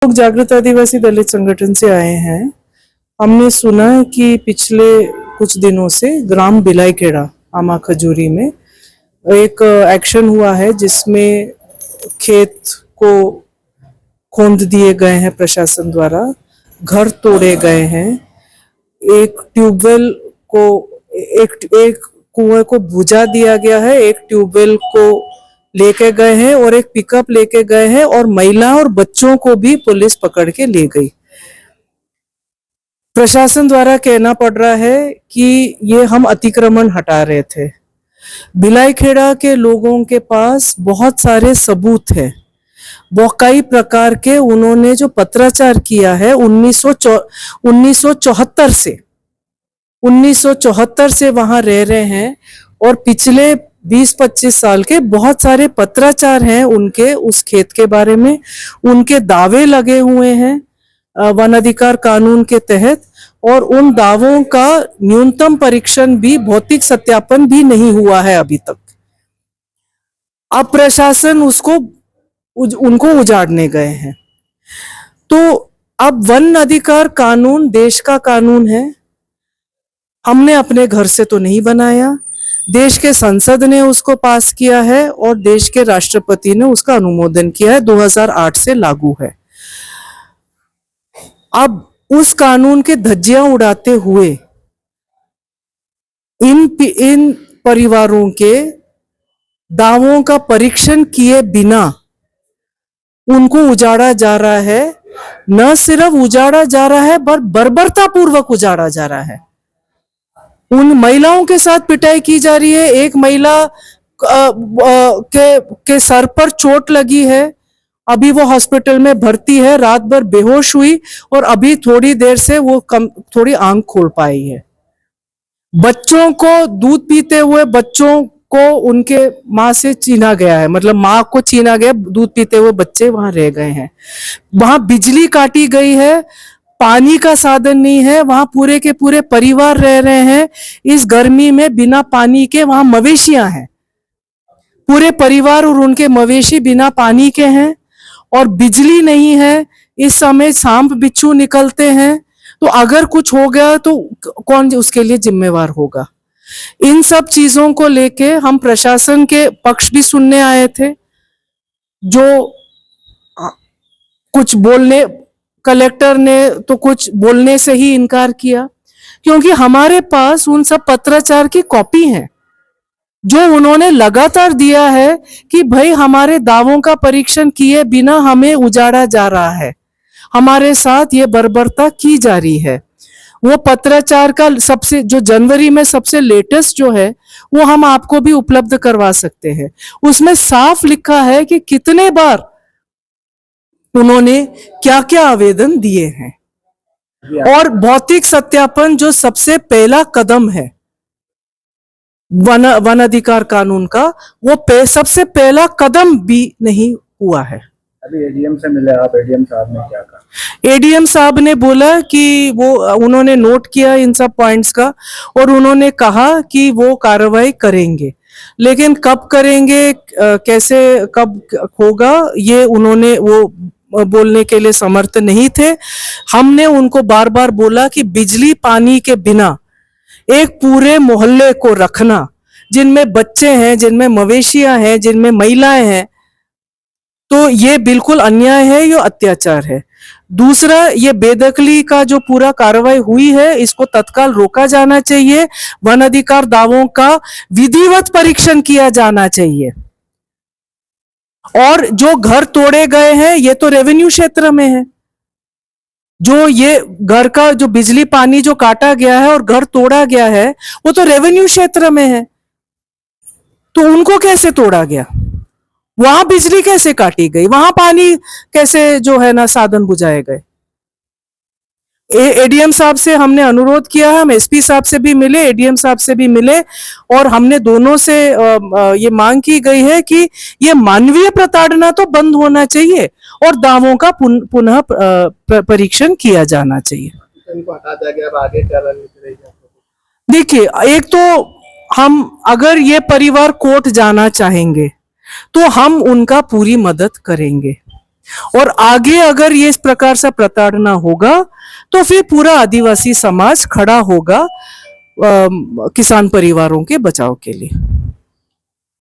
लोग जागृत आदिवासी दलित संगठन से आए हैं। हमने सुना है कि पिछले कुछ दिनों से ग्राम बिलाईखेड़ा आमा खजूरी में एक एक्शन हुआ है जिसमें खेत को खोद दिए गए हैं प्रशासन द्वारा, घर तोड़े गए हैं, एक ट्यूबवेल को एक कुएं को बुझा दिया गया है, एक ट्यूबवेल को लेके गए हैं और एक पिकअप लेके गए हैं और महिला और बच्चों को भी पुलिस पकड़ के ले गई। प्रशासन द्वारा कहना पड़ रहा है कि ये हम अतिक्रमण हटा रहे थे। बिलाईखेड़ा के लोगों के पास बहुत सारे सबूत है, वो कई प्रकार के उन्होंने जो पत्राचार किया है 1974 से वहां रह रहे हैं और पिछले 20-25 साल के बहुत सारे पत्राचार हैं उनके उस खेत के बारे में। उनके दावे लगे हुए हैं वन अधिकार कानून के तहत और उन दावों का न्यूनतम परीक्षण भी, भौतिक सत्यापन भी नहीं हुआ है अभी तक। अब प्रशासन उनको उजाड़ने गए हैं। तो अब वन अधिकार कानून देश का कानून है, हमने अपने घर से तो नहीं बनाया, देश के संसद ने उसको पास किया है और देश के राष्ट्रपति ने उसका अनुमोदन किया है, 2008 से लागू है। अब उस कानून के धज्जियां उड़ाते हुए इन परिवारों के दावों का परीक्षण किए बिना उनको उजाड़ा जा रहा है। न सिर्फ उजाड़ा जा रहा है पर बर्बरतापूर्वक उजाड़ा जा रहा है। उन महिलाओं के साथ पिटाई की जा रही है। एक महिला के सर पर चोट लगी है, अभी वो हॉस्पिटल में भर्ती है, रात भर बेहोश हुई और अभी थोड़ी देर से वो थोड़ी आंख खोल पाई है। बच्चों को दूध पीते हुए बच्चों को उनके माँ से छीना गया है, मतलब माँ को छीना गया, दूध पीते हुए बच्चे वहां रह गए हैं। वहां बिजली काटी गई है, पानी का साधन नहीं है, वहां पूरे के पूरे परिवार रह रहे हैं इस गर्मी में बिना पानी के। वहां मवेशियां हैं, पूरे परिवार और उनके मवेशी बिना पानी के हैं और बिजली नहीं है। इस समय सांप बिच्छू निकलते हैं, तो अगर कुछ हो गया तो कौन उसके लिए जिम्मेवार होगा? इन सब चीजों को लेके हम प्रशासन के पक्ष भी सुनने आए थे, जो कुछ बोलने, कलेक्टर ने तो कुछ बोलने से ही इनकार किया, क्योंकि हमारे पास उन सब पत्राचार की कॉपी है जो उन्होंने लगातार दिया है कि भाई हमारे दावों का परीक्षण किए बिना हमें उजाड़ा जा रहा है, हमारे साथ ये बर्बरता की जा रही है। वो पत्राचार का सबसे जो जनवरी में सबसे लेटेस्ट जो है वो हम आपको भी उपलब्ध करवा सकते हैं। उसमें साफ लिखा है कि कितने बार उन्होंने क्या क्या आवेदन दिए हैं और भौतिक सत्यापन जो सबसे पहला कदम है वन अधिकार कानून का, वो सबसे पहला कदम भी नहीं हुआ है। अभी एडीएम से मिले आप, एडीएम साहब ने क्या कहा? एडीएम साहब ने बोला कि वो उन्होंने नोट किया इन सब पॉइंट्स का और उन्होंने कहा कि वो कार्रवाई करेंगे, लेकिन कब करेंगे, कैसे, कब होगा, ये उन्होंने वो बोलने के लिए समर्थ नहीं थे। हमने उनको बार बार बोला कि बिजली पानी के बिना एक पूरे मोहल्ले को रखना, जिनमें बच्चे हैं, जिनमें मवेशियां हैं, जिनमें महिलाएं हैं, तो ये बिल्कुल अन्याय है, ये अत्याचार है। दूसरा, ये बेदखली का जो पूरा कार्रवाई हुई है इसको तत्काल रोका जाना चाहिए। वन अधिकार दावों का विधिवत परीक्षण किया जाना चाहिए। और जो घर तोड़े गए हैं ये तो रेवेन्यू क्षेत्र में है, जो ये घर का जो बिजली पानी जो काटा गया है और घर तोड़ा गया है वो तो रेवेन्यू क्षेत्र में है, तो उनको कैसे तोड़ा गया? वहां बिजली कैसे काटी गई? वहां पानी कैसे जो है ना साधन बुझाए गए? एडीएम साहब से हमने अनुरोध किया है, हम एसपी साहब से भी मिले, एडीएम साहब से भी मिले और हमने दोनों से ये मांग की गई है कि ये मानवीय प्रताड़ना तो बंद होना चाहिए और दावों का पुनः परीक्षण किया जाना चाहिए। देखिए, एक तो हम अगर ये परिवार कोर्ट जाना चाहेंगे तो हम उनका पूरी मदद करेंगे। और आगे अगर ये इस प्रकार से प्रताड़ना होगा तो फिर पूरा आदिवासी समाज खड़ा होगा किसान परिवारों के बचाव के लिए।